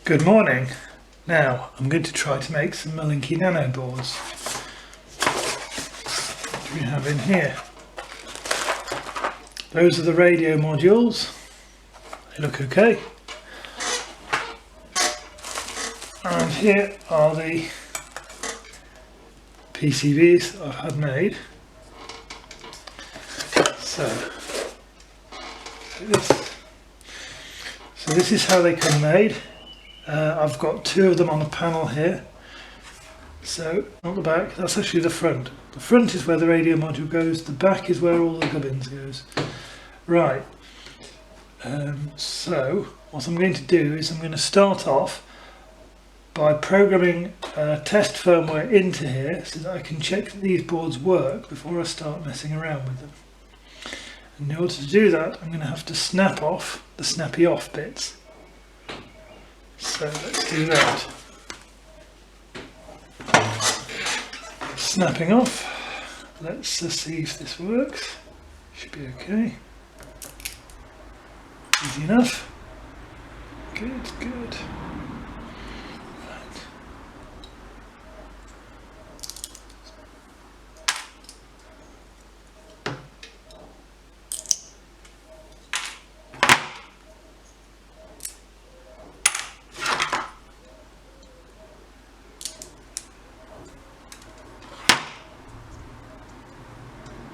Good morning. Now I'm going to try to make some Malenki-Nano boards. What do we have in here? Those are the radio modules. They look okay. And here are the PCBs I've had made. So this is how they come made. I've got two of them on the panel here. So not the back, that's actually the front. The front is where the radio module goes, the back is where all the gubbins goes. Right, so what I'm going to do is I'm going to start off by programming test firmware into here so that I can check that these boards work before I start messing around with them. And in order to do that, I'm going to have to snap off the snappy off bits. So let's do that. Snapping off. Let's see if this works. Should be okay. Easy enough. Good, good. Right.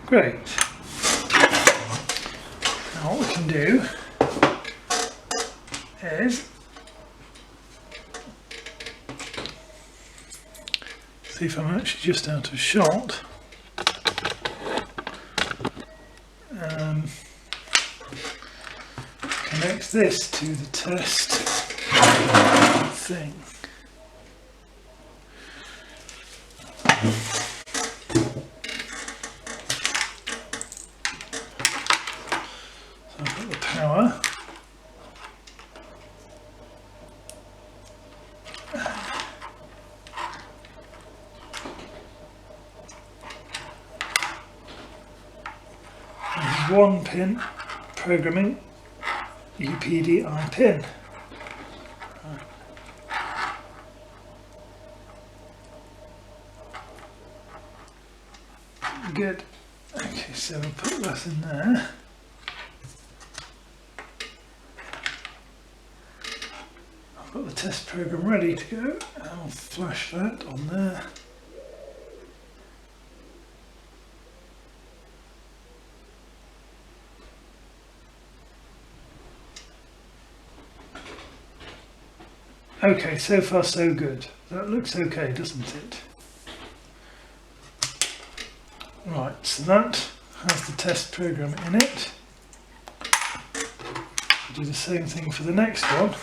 Great. Now what we can do is see if I'm actually just out of shot. Connect this to the test thing. So I've got the power. One pin programming UPDI pin. Good. Okay, so we'll put that in there. I've got the test program ready to go. I'll flash that on there. Okay, so far so good. That looks okay, doesn't it? Right, so that has the test program in it. I'll do the same thing for the next one.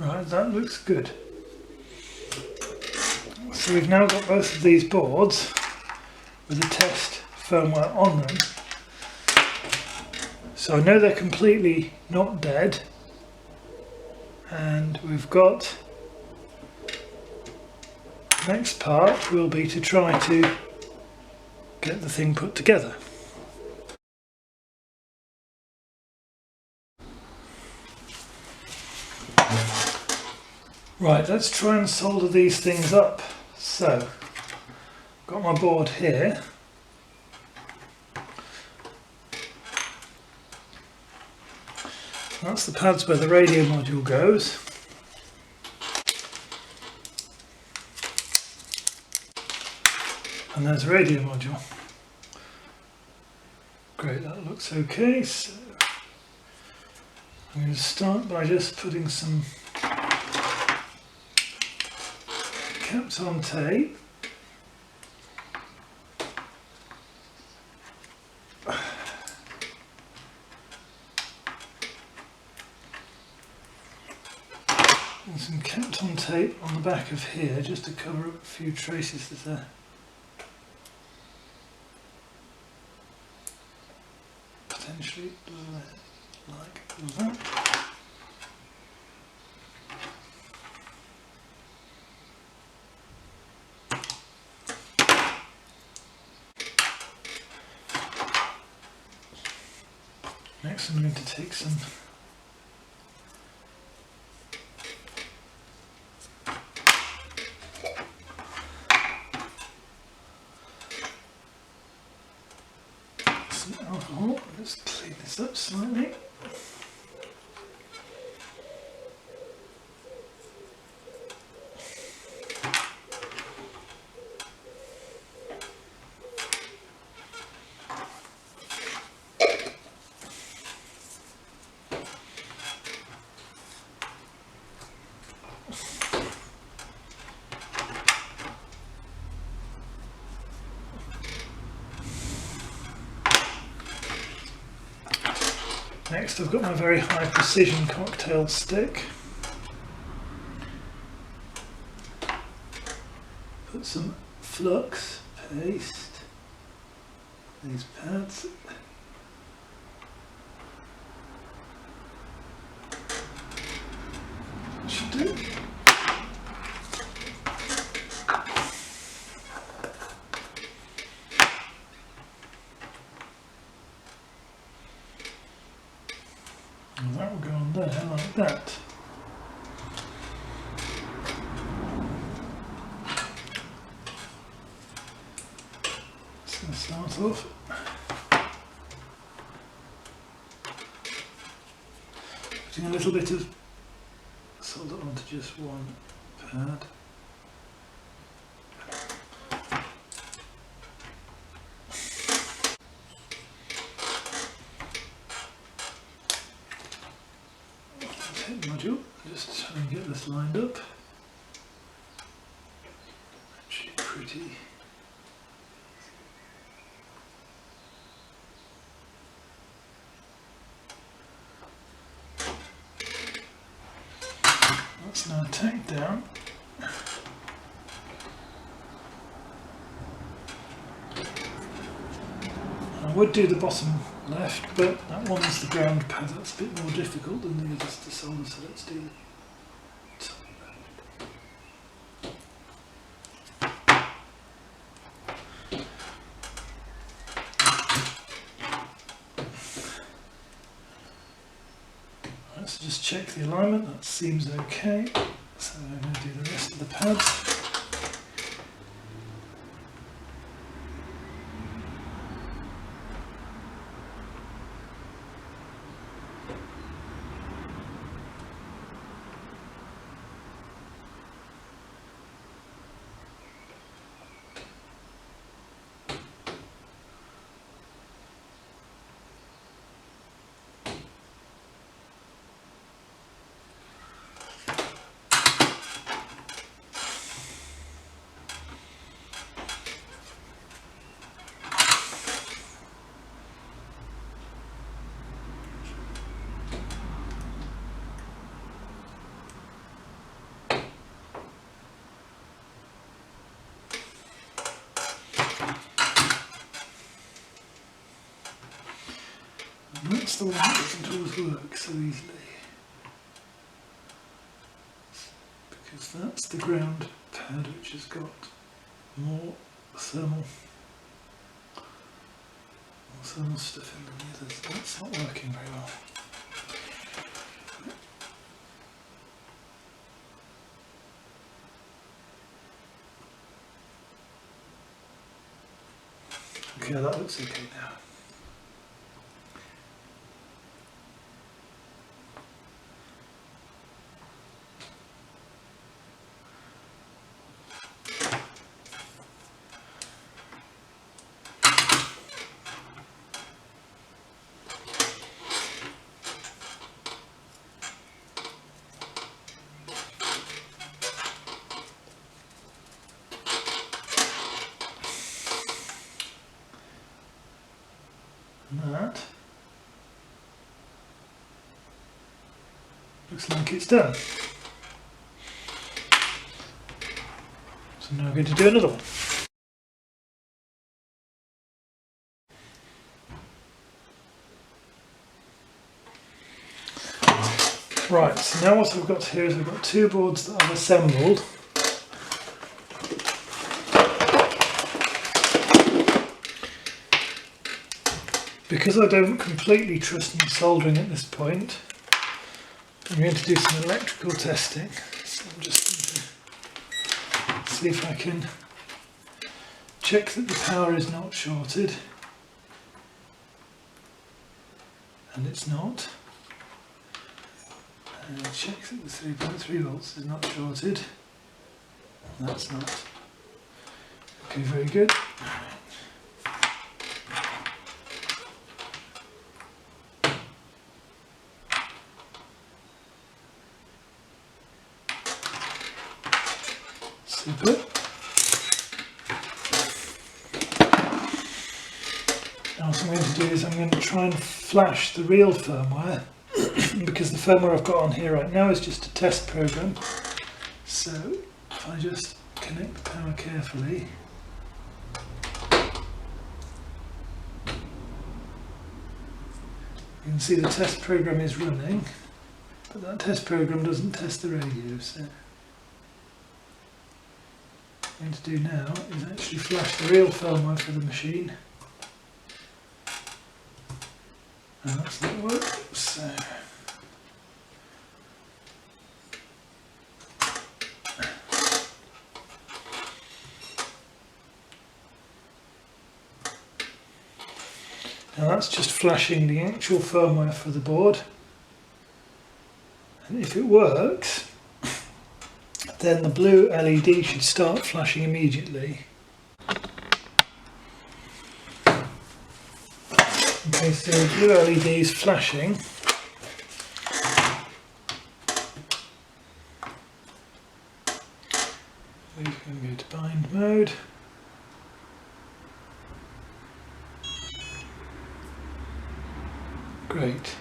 Right, that looks good. So we've now got both of these boards with the test firmware on them. So I know they're completely not dead. And we've got, the next part will be to try to get the thing put together. Right, let's try and solder these things up. So, I've got my board here. That's the pads where the radio module goes. And there's the radio module. Great, that looks okay. So I'm going to start by just putting some caps on tape. And some caps on tape on the back of here just to cover up a few traces that are potentially like that. Next I'm going to take some alcohol. Let's clean this up slightly. Next I've got my very high precision cocktail stick. Put some flux paste, these pads. Should do. And that will go on there like that. Just going to start off. Putting a little bit of solder onto just one pad. Module, just try and get this lined up. Actually pretty. That's now tacked down. I would do the bottom left, but that one's the ground pad, that's a bit more difficult than the others to solder, so let's do the top left. Let's just check the alignment, that seems okay. So I'm going to do the rest of the pads. And that's the one that doesn't always work so easily, because that's the ground pad which has got more thermal stuff in than the others. That's not working very well. Okay, that looks okay now. That looks like it's done. So now I'm going to do another one. Right, so now what I've got here is I've got two boards that I've assembled. Because I don't completely trust my soldering at this point, I'm going to do some electrical testing. So I'm just going to see if I can check that the power is not shorted. And it's not. And check that the 3.3 volts is not shorted. And that's not. Okay, very good. Super. Now what I'm going to do is I'm going to try and flash the real firmware because the firmware I've got on here right now is just a test program. So if I just connect the power carefully, you can see the test program is running, but that test program doesn't test the radio. So what I'm going to do now is actually flash the real firmware for the machine. And that's not work. So now that's just flashing the actual firmware for the board. And if it works, then the blue LED should start flashing immediately. Okay, so the blue LED is flashing. We can go to bind mode. Great.